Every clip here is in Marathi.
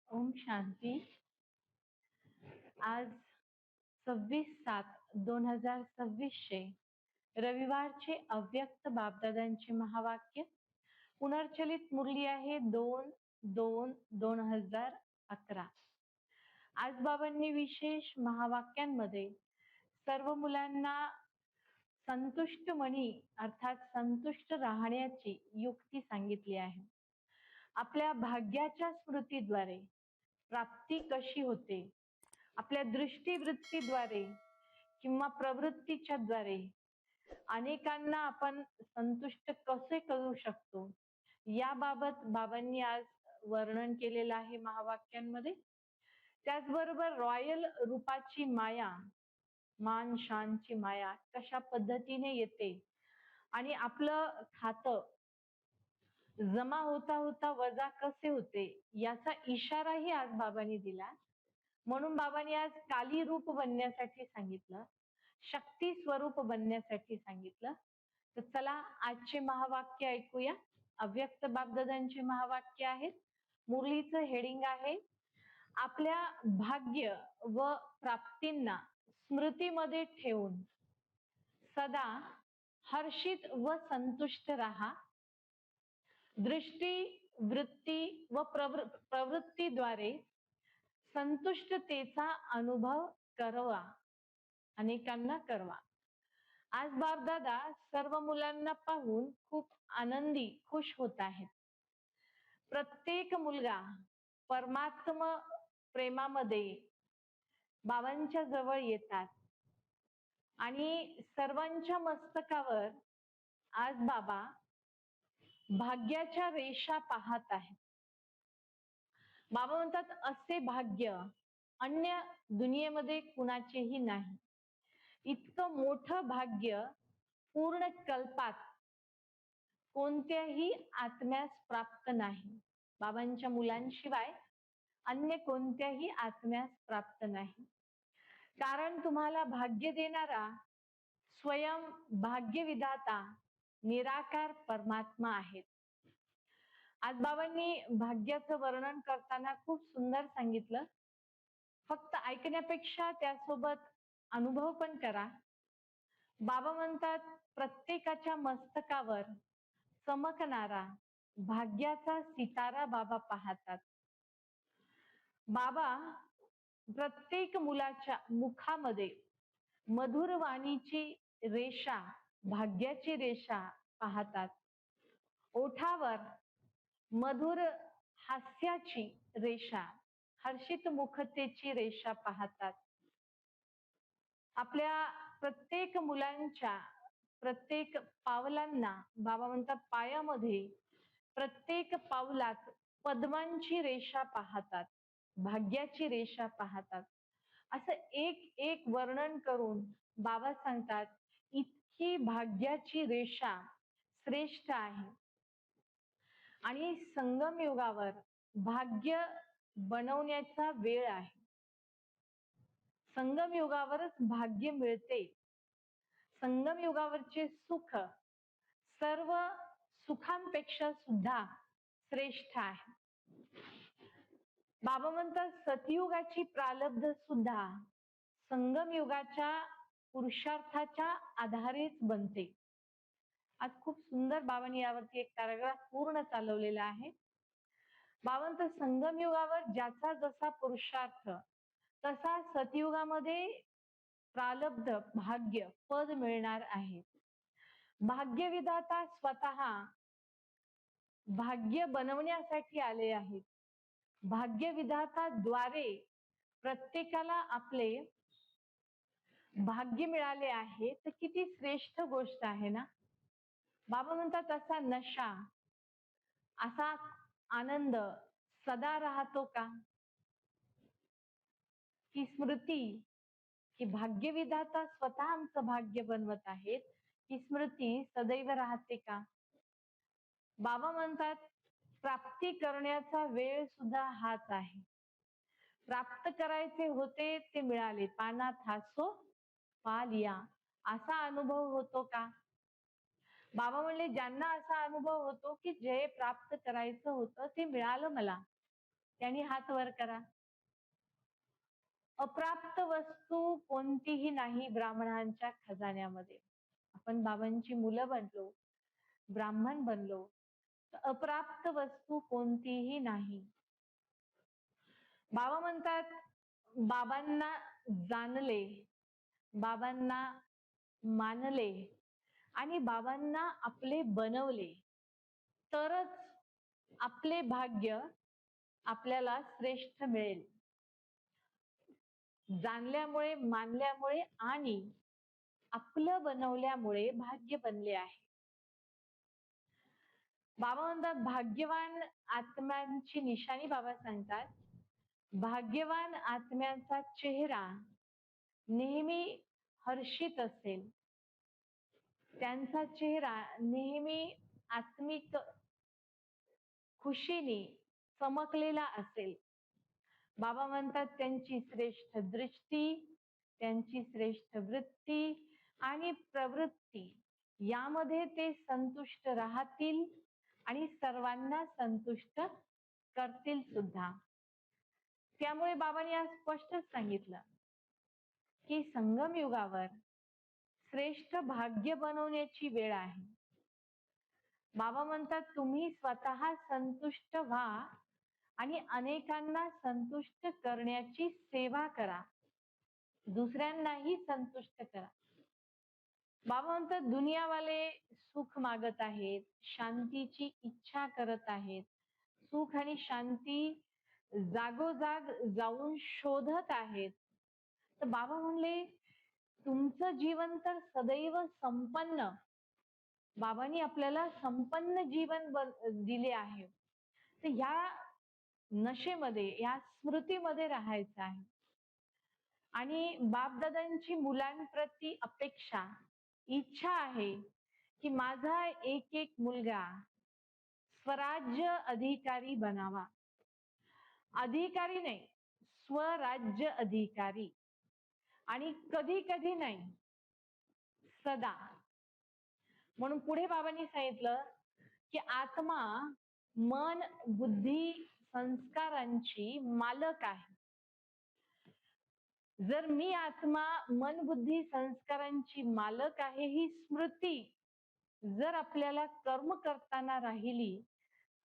ओम शांती. आज 26/7/2026 रविवारचे अव्यक्त बापदादांचे महावाक्य. पुनर्चलित मुरली आहे 2/2/2011. आज बाबांनी विशेष महावाक्यांमध्ये सर्व मुलांना संतुष्ट मनी अर्थात संतुष्ट राहण्याची युक्ती सांगितली आहे. आपल्या भाग्याच्या स्मृतीद्वारे प्राप्ती कशी होते, आपल्या दृष्टीवृत्तीद्वारे किंवा प्रवृत्तीच्या द्वारे अनेकांना आपण संतुष्ट कसे करू शकतो याबाबत बाबांनी आज वर्णन केलेलं आहे महावाक्यांमध्ये. त्याचबरोबर रॉयल रूपाची माया, मान शानची माया कशा पद्धतीने येते आणि आपलं खातं जमा होता होता वजा कसे होते याचा इशाराही आज बाबांनी दिला. म्हणून बाबांनी आज काली रूप बनण्यासाठी सांगितलं, शक्ती स्वरूप बनण्यासाठी सांगितलं. तर चला आजचे महावाक्य ऐकूया. अव्यक्त बापदादांचे महावाक्य आहेत. मुरलीचं हेडिंग आहे, आपल्या भाग्य व प्राप्तींना स्मृतीमध्ये ठेवून सदा हर्षित व संतुष्ट राहा. दृष्टी, वृत्ती व प्रवृत्तीद्वारे संतुष्टतेचा अनुभव करवा, अनेकांना करवा. आज बापदादा सर्व मुलांना पाहून खूप आनंदी, खुश होत आहेत. प्रत्येक मुलगा परमात्मा प्रेमामध्ये बाबांच्या जवळ येतात आणि सर्वांच्या मस्तकावर आज बाबा भाग्याच्या रेषा पाहत आहेत. बाबा म्हणतात असे भाग्य अन्य दुनियेमध्ये कुणाचेही नाही. इतकं मोठं भाग्य पूर्ण कल्पात कोणत्याही आत्म्यास प्राप्त नाही. बाबांच्या मुलांशिवाय अन्य कोणत्याही आत्म्यास प्राप्त नाही. कारण तुम्हाला भाग्य देणारा स्वयं भाग्यविधाता निराकार परमात्मा आहेत. आज बाबांनी भाग्याचं वर्णन करताना खूप सुंदर सांगितलं. फक्त ऐकण्यापेक्षा त्यासोबत अनुभव पण करा. बाबा म्हणतात प्रत्येकाच्या मस्तकावर चमकणारा भाग्याचा सितारा बाबा पाहतात. बाबा प्रत्येक मुलाच्या मुखामध्ये मधुर वाणीची रेषा, भाग्याची रेषा पाहतात. ओठावर मधुर हास्याची रेषा, हर्षित मुखतेची रेषा पाहतात. आपल्या प्रत्येक मुलांच्या प्रत्येक पावलांना बाबा म्हणतात पायामध्ये प्रत्येक पावलात पद्मांची रेषा पाहतात, भाग्याची रेषा पाहतात. असं एक एक वर्णन करून बाबा सांगतात इतकी भाग्याची रेषा श्रेष्ठ आहे. आणि संगम युगावर भाग्य बनवण्याचा वेळ आहे. संगम युगावरच भाग्य मिळते. संगम युगावरचे सुख सर्व सुखांपेक्षा सुद्धा श्रेष्ठ आहे. बाबा म्हणतात सतयुगाची प्रारब्ध सुद्धा संगम युगाच्या पुरुषार्थाच्या आधारेच बनते. आज खूप सुंदर बाबांनी यावरती एक पॅराग्राफ पूर्ण चालवलेला आहे. बाबांत संगम युगावर ज्याचा जसा पुरुषार्थ तसा सतयुगामध्ये प्रारब्ध भाग्य पद मिळणार आहे. भाग्यविधाता स्वतः भाग्य बनवण्यासाठी आले आहेत. भाग्यविधाताद्वारे प्रत्येकाला आपले भाग्य मिळाले आहे. तर किती श्रेष्ठ गोष्ट आहे ना. बाबा म्हणतात असा नशा, असा आनंद सदा राहतो का? ही स्मृती, की भाग्यविधाता स्वतः आमचं भाग्य बनवत आहेत, ही स्मृती सदैव राहते का? बाबा म्हणतात प्राप्ती करण्याचा वेळ सुद्धा हाच आहे. प्राप्त करायचे होते ते मिळाले, पानात हासो पाल या, असा अनुभव होतो का? बाबा म्हणले ज्यांना असा अनुभव होतो की जे प्राप्त करायचं होतं ते मिळालं मला, त्यांनी हात वर करा. अप्राप्त वस्तू कोणतीही नाही ब्राह्मणांच्या खजान्यामध्ये. आपण बाबांची मुलं बनलो, ब्राह्मण बनलो, अप्राप्त वस्तू कोणतीही नाही. बाबा म्हणतात, बाबांना जाणले, बाबांना मानले आणि बाबांना आपले बनवले तरच आपले भाग्य आपल्याला श्रेष्ठ मिळेल. जाणल्यामुळे, मानल्यामुळे आणि आपलं बनवल्यामुळे भाग्य बनले आहे. बाबा म्हणतात, भाग्यवान आत्म्यांची निशाणी बाबा सांगतात, भाग्यवान आत्म्यांचा चेहरा नेहमी हर्षित असेल, त्यांचा चेहरा नेहमी आत्मिक खुशीने चमकलेला असेल. बाबा म्हणतात, त्यांची श्रेष्ठ दृष्टी, त्यांची श्रेष्ठ वृत्ती आणि प्रवृत्ती यामध्ये ते संतुष्ट राहतील आणि सर्वांना संतुष्ट करतील सुद्धा. त्यामुळे बाबांनी आज स्पष्टच सांगितलं की संगम युगावर श्रेष्ठ भाग्य बनवण्याची वेळ आहे. बाबा म्हणतात, तुम्ही स्वतः संतुष्ट व्हा आणि अनेकांना संतुष्ट करण्याची सेवा करा, दुसऱ्यांनाही संतुष्ट करा. बाबा म्हणतात, दुनियावाले सुख मागत आहेत, शांतीची इच्छा करत आहेत, सुख आणि शांती जागोजाग जाऊन शोधत आहेत. तर बाबा म्हणले, तुमचं जीवन तर सदैव संपन्न, बाबांनी आपल्याला संपन्न जीवन दिले आहे. तर ह्या नशेमध्ये, या स्मृतीमध्ये राहायचं आहे. आणि बापदादांची मुलांप्रती अपेक्षा, इच्छा आहे की माझा एक एक मुलगा स्वराज्य अधिकारी बनावा. अधिकारी नाही, स्वराज्य अधिकारी. आणि कधी कधी नाही, सदा. म्हणून पुढे बाबांनी सांगितलं की आत्मा मन बुद्धी संस्कारांची मालक आहे. जर मी आत्मा मन बुद्धी संस्कारांची मालक आहे ही स्मृती जर आपल्याला कर्म करताना राहिली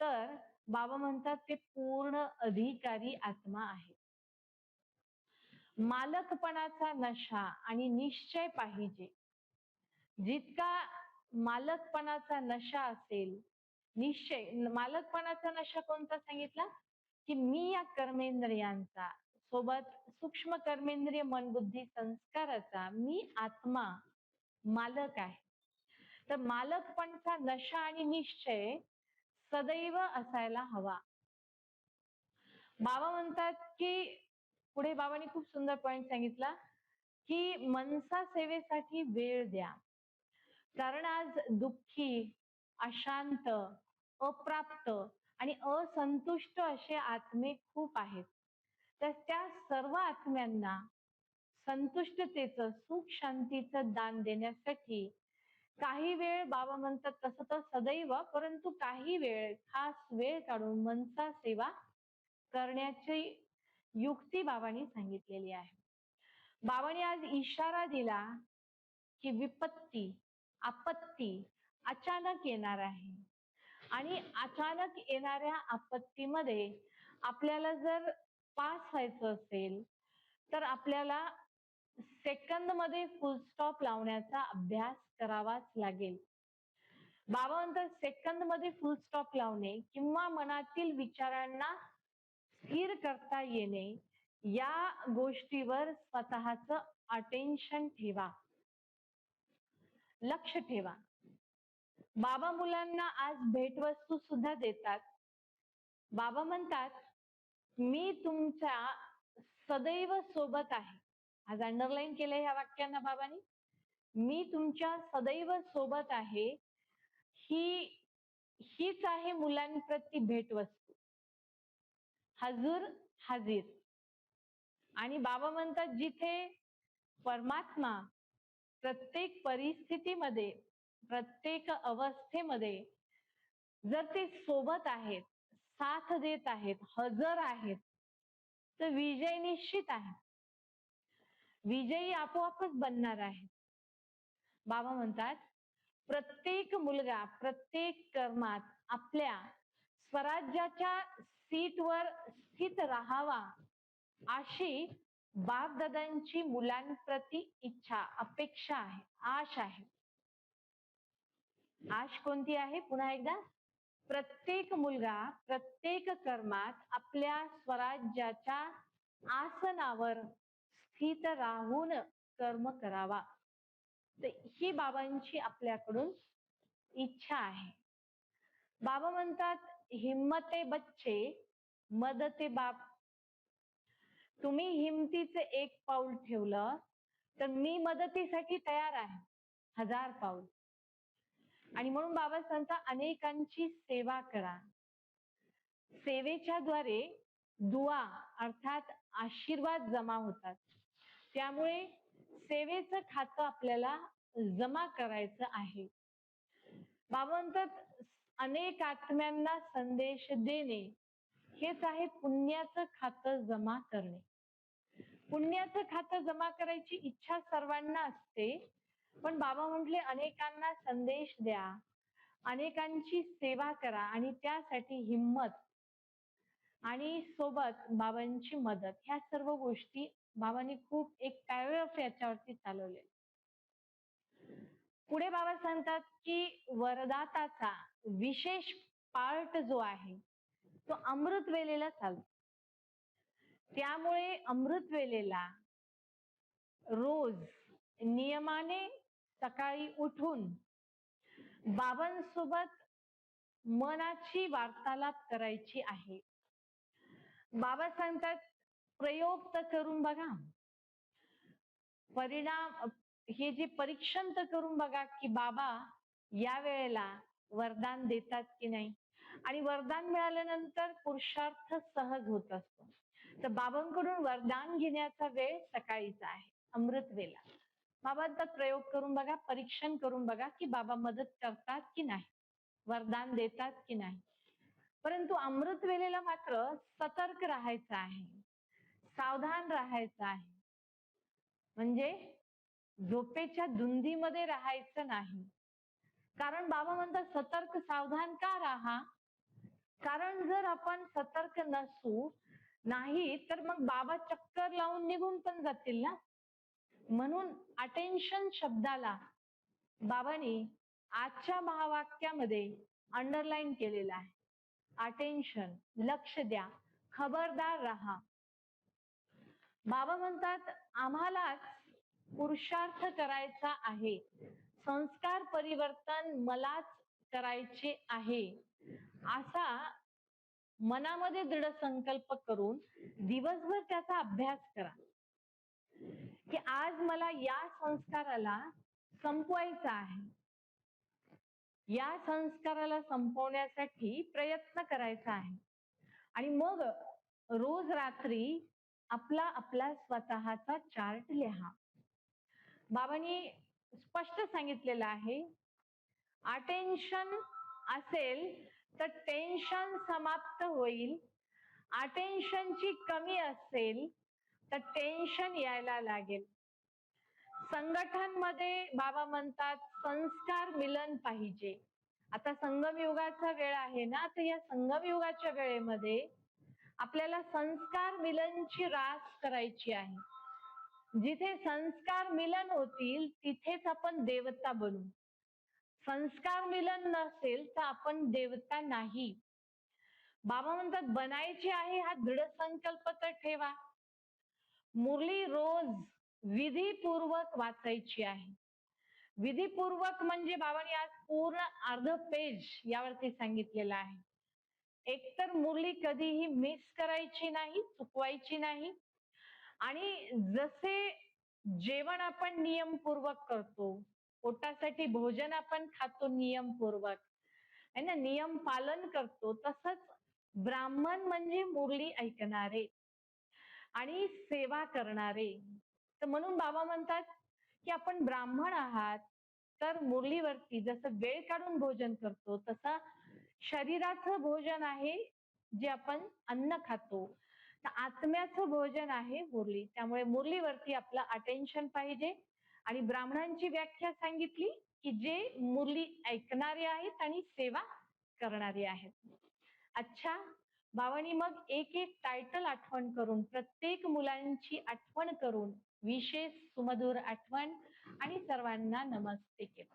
तर बाबा म्हणतात ते पूर्ण अधिकारी आत्मा आहे. मालकपणाचा नशा आणि निश्चय पाहिजे. जितका मालकपणाचा नशा असेल, निश्चय, मालकपणाचा नशा कोणता सांगितला की मी या कर्मेंद्रियांचा सोबत सूक्ष्म कर्मेंद्रिय मन बुद्धी संस्काराचा मी आत्मा मालक आहे. तर मालकपणाचा नशा आणि निश्चय सदैव असायला हवा. बाबा म्हणतात की पुढे बाबांनी खूप सुंदर पॉइंट सांगितला की मनसा सेवेसाठी वेळ द्या. कारण आज दुःखी, अशांत, अप्राप्त आणि असंतुष्ट असे आत्मे खूप आहेत. तर त्या सर्व आत्म्यांना संतुष्टतेचं, सुख शांतीचं दान देण्यासाठी काही वेळ, बाबा म्हणतात तसं तर सदैव, परंतु काही वेळ, खास वेळ काढून मनसा सेवा करण्याची युक्ती बाबांनी सांगितलेली आहे. बाबांनी आज इशारा दिला की विपत्ती, आपत्ती अचानक येणार आहे आणि अचानक येणाऱ्या आपत्तीमध्ये आपल्याला जर पास व्हायचं असेल तर आपल्याला सेकंद मध्ये फुल स्टॉप लावण्याचा अभ्यास करावाच लागेल. बाबा म्हणतात सेकंद मध्ये फुल स्टॉप लावणे किंवा मनातील विचारांना स्थिर करता येणे या गोष्टीवर स्वतःच अटेन्शन ठेवा, लक्ष ठेवा. बाबा मुलांना आज भेटवस्तू सुद्धा देतात. बाबा म्हणतात मी तुमच्या सदैव सोबत आहे. आज अंडरलाईन केलंय ह्या वाक्यांना बाबांनी. मी तुमच्या सदैव सोबत आहे, हीच आहे मुलांप्रती भेटवस्तू. हजूर हाजीर. आणि बाबा म्हणतात जिथे परमात्मा प्रत्येक परिस्थितीमध्ये, प्रत्येक अवस्थेमध्ये जर ते सोबत आहेत, साथ देत आहेत, हजर आहेत, तर विजय निश्चित आहे. विजयी आपोआपच बनणार आहे. बाबा म्हणतात, प्रत्येक मुलगा प्रत्येक कर्मात आपल्या स्वराज्याच्या सीटवर स्थित राहावा, अशी बापदादांची मुलांप्रती इच्छा, अपेक्षा आहे, आश आहे. आश कोणती आहे? पुन्हा एकदा, प्रत्येक मुलगा प्रत्येक कर्मात आपल्या स्वराज्याच्या आसनावर स्थित राहून कर्म करावा. तर ही बाबांची आपल्याकडून इच्छा आहे. बाबा म्हणतात, हिम्मते बच्चे मदते बाप. तुम्ही हिमतीचे एक पाऊल ठेवलं तर मी मदतीसाठी तयार आहे, 1000 पाऊल. आणि म्हणून बाबा सांगतात, अनेकांची सेवा करा. सेवेच्या द्वारे दुआ अर्थात आशीर्वाद जमा होतात. त्यामुळे सेवेचं खातं आपल्याला जमा करायचं आहे. बाबा म्हणतात, अनेक आत्म्यांना संदेश देणे हेच आहे पुण्याचं खातं जमा करणे. पुण्याचं खातं जमा करायची इच्छा सर्वांना असते, पण बाबा म्हटले अनेकांना संदेश द्या, अनेकांची सेवा करा आणि त्यासाठी हिम्मत आणि सोबत बाबांची मदत, ह्या सर्व गोष्टी बाबांनी खूप एक पॅराग्राफ याच्यावरती चालवले. पुढे बाबा सांगतात की वरदाताचा विशेष पार्ट जो आहे तो अमृत वेलेला चालतो. त्यामुळे अमृत वेलेला रोज नियमाने सकाळी उठून बाबांसोबत मनाची वार्तालाप करायची आहे. बाबा सांगतात, प्रयोग तर करून बघा, परिणाम हे जे परीक्षण तर करून बघा की बाबा या वेळेला वरदान देतात की नाही. आणि वरदान मिळाल्यानंतर पुरुषार्थ सहज होत असतो. तर बाबांकडून वरदान घेण्याचा वेळ सकाळीचा आहे, अमृत वेला. बाबांचा प्रयोग करून बघा, परीक्षण करून बघा की बाबा मदत करतात की नाही, वरदान देतात की नाही. परंतु अमृत वेलेला मात्र सतर्क राहायचं आहे, सावधान राहायचं आहे. म्हणजे झोपेच्या धुंदीमध्ये राहायचं नाही. कारण बाबा म्हणतात, सतर्क सावधान का राहा? कारण जर आपण सतर्क नसू नाही तर मग बाबा चक्कर लावून निघून पण जातील ना. म्हणून अटेन्शन शब्दाला बाबांनी आजच्या महावाक्यामध्ये अंडरलाईन केलेला आहे. अटेन्शन, लक्ष द्या, खबरदार राहा. बाबा म्हणतात, आम्हालाच पुरुषार्थ करायचा आहे, संस्कार परिवर्तन मलाच करायचे आहे, असा मनामध्ये दृढ संकल्प करून दिवसभर त्याचा अभ्यास करा की आज मला या संस्काराला संपवायचा आहे. या संस्काराला संपवण्यासाठी प्रयत्न करायचा आहे. आणि मग रोज रात्री आपला आपला स्वतःचा चार्ट लिहा. बाबांनी स्पष्ट सांगितलेलं आहे, अटेन्शन असेल तर टेन्शन समाप्त होईल, अटेन्शनची कमी असेल तर टेन्शन यायला लागेल. संघटनमध्ये बाबा म्हणतात संस्कार मिलन पाहिजे. आता संगम युगाचा वेळ आहे ना, तर या संगम युगाच्या वेळेमध्ये आपल्याला संस्कार मिलनची रास करायची आहे. जिथे संस्कार मिलन होतील तिथेच आपण देवता बनू. संस्कार मिलन नसेल तर आपण देवता नाही. बाबा म्हणतात, बनायची आहे हा दृढ संकल्प तर ठेवा. मुरली रोज विधीपूर्वक वाचायची आहे. विधीपूर्वक म्हणजे बाबांनी आज पूर्ण अर्ध पेज यावरती सांगितलेलं आहे. एकतर मुरली कधीही मिस करायची नाही, चुकवायची नाही. आणि जसे जेवण आपण नियमपूर्वक करतो, पोटासाठी भोजन आपण खातो नियमपूर्वक आहे ना, नियम पालन करतो, तसंच ब्राह्मण म्हणजे मुरली ऐकणारे आणि सेवा करणारे. तर म्हणून बाबा म्हणतात की आपण ब्राह्मण आहात तर मुरलीवरती जसं वेळ काढून भोजन करतो, तसा शरीराचं भोजन आहे जे आपण अन्न खातो, तर आत्म्याचं भोजन आहे मुरली. त्यामुळे मुरलीवरती आपलं अटेन्शन पाहिजे. आणि ब्राह्मणांची व्याख्या सांगितली की जे मुरली ऐकणारे आहेत आणि सेवा करणारे आहेत. अच्छा, भावानी मग एक एक टायटल आठवण करून, प्रत्येक मुलांची आठवण करून, विशेष सुमधुर आठवण आणि सर्वांना नमस्ते केलं.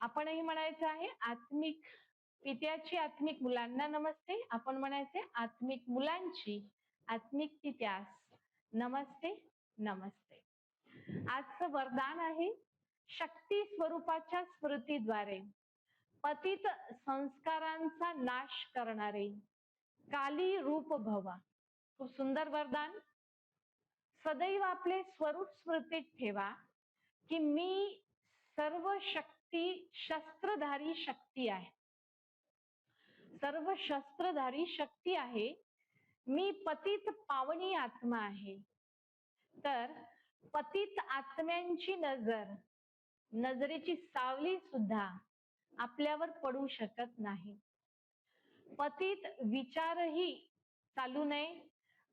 आपणही म्हणायचं आहे आत्मिक पित्याची आत्मिक मुलांना नमस्ते. आपण म्हणायचे आत्मिक मुलांची आत्मिक पित्यास नमस्ते नमस्ते. आजचं वरदान आहे शक्ती स्वरूपाच्या स्मृतीद्वारे पतित संस्कारांचा नाश करणारे काली रूप भवा. खूप सुंदर वरदान. सदैव आपले स्वरूप स्मृतीत ठेवा की मी सर्व शक्ती शस्त्रधारी शक्ती आहे. सर्व शस्त्रधारी शक्ती आहे. मी पतित पावनी आत्मा आहे. तर पतित आत्म्यांची नजरेची सावली सुद्धा आपल्यावर पडू शकत नाही. पतित विचारही चालू नये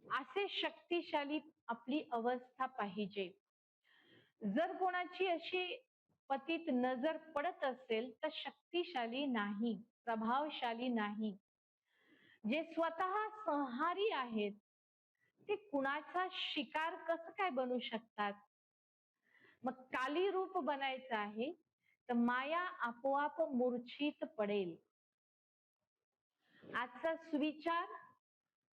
असे शक्तिशाली आपली अवस्था पाहिजे. जर कोणाची अशी पतित नजर पडत असेल तर शक्तिशाली नाही, प्रभावशाली नाही. जे स्वतः संहारी आहेत ते कुणाचा शिकार कसं काय बनू शकतात? मग काली रूप बनायचं आहे तर माया आपोआप मूर्छित पडेल. आजचा सुविचार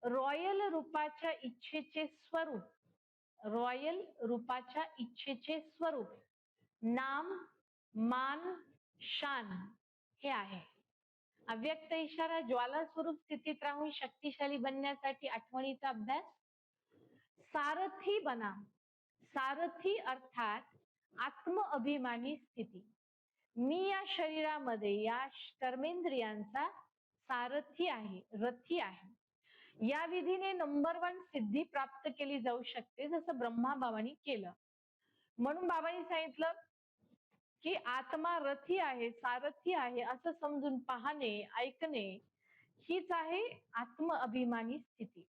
रॉयल रूपाच्या इच्छेचे स्वरूप, रॉयल रूपाच्या इच्छेचे स्वरूप नाम मान शान हे आहे. अव्यक्त इशारा ज्वाला स्वरूप स्थितीत राहून शक्तिशाली बनण्यासाठी आठवणीचा अभ्यास. सारथी बना. सारथी अर्थात आत्म अभिमानी स्थिती. मी या शरीरामध्ये या कर्मेंद्रियांचा सारथी आहे, रथी आहे. या विधीने नंबर 1 सिद्धी प्राप्त केली जाऊ शकते, जसं ब्रह्मा बाबांनी केलं. म्हणून बाबांनी सांगितलं की आत्मा रथी आहे, सारथी आहे असं समजून पाहणे, ऐकणे हीच आहे आत्म अभिमानी स्थिती,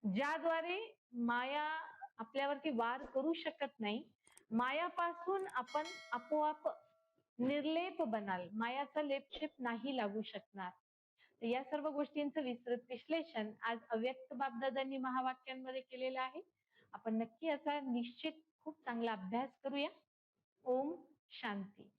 ज्याद्वारे माया आपल्यावरती वार करू शकत नाही. मायापासून आपण आपोआप निर्लेप बनाल. मायाचा लेपछेप नाही लागू शकणार. या सर्व गोष्टींचं विस्तृत विश्लेषण आज अव्यक्त बापदादांनी महावाक्यांमध्ये केलेलं आहे. आपण नक्की याचा निश्चित खूप चांगला अभ्यास करूया. ओम शांती.